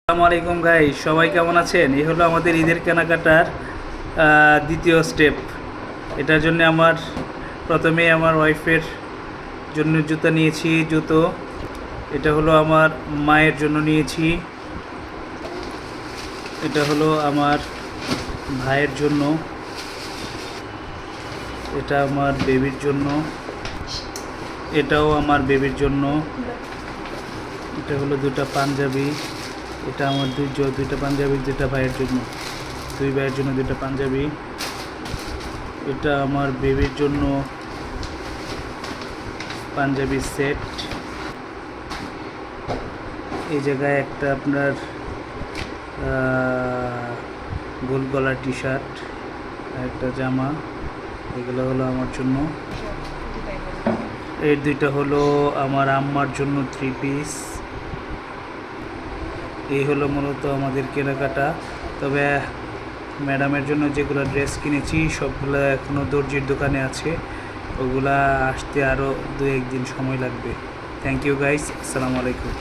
আসসালামু আলাইকুম গাইস, সবাই কেমন আছেন? এই হলো আমাদের ঈদের কেনাকাটার দ্বিতীয় স্টেপ। এটার জন্য প্রথমে আমার ওয়াইফের জন্য জুতা নিয়েছি, জুতো। এটা হলো আমার মায়ের জন্য নিয়েছি। এটা হলো আমার ভাইয়ের জন্য। এটা আমার বেবির জন্য। এটাও আমার বেবির জন্য। এটা হলো দুটা পাঞ্জাবি। এটা আমার দুইটা পাঞ্জাবি, যেটা ভাইয়ের জন্য, দুই ভাইয়ের জন্য দুইটা পাঞ্জাবি। এটা আমার বেবির জন্য পাঞ্জাবি সেট। এই জায়গায় একটা আপনার গোল গলা টি শার্ট, একটা জামা। এগুলো হলো আমার জন্য। এই দুইটা হলো আমার আম্মার জন্য 3 পিস। এই হলো মূলত আমাদের কেনাকাটা। তবে ম্যাডামের জন্য যেগুলো ড্রেস কিনেছি সবগুলো এখনও দর্জির দোকানে আছে, ওগুলা আসতে আরও 2-1 দিন সময় লাগবে। থ্যাংক ইউ গাইস, আসসালামু আলাইকুম।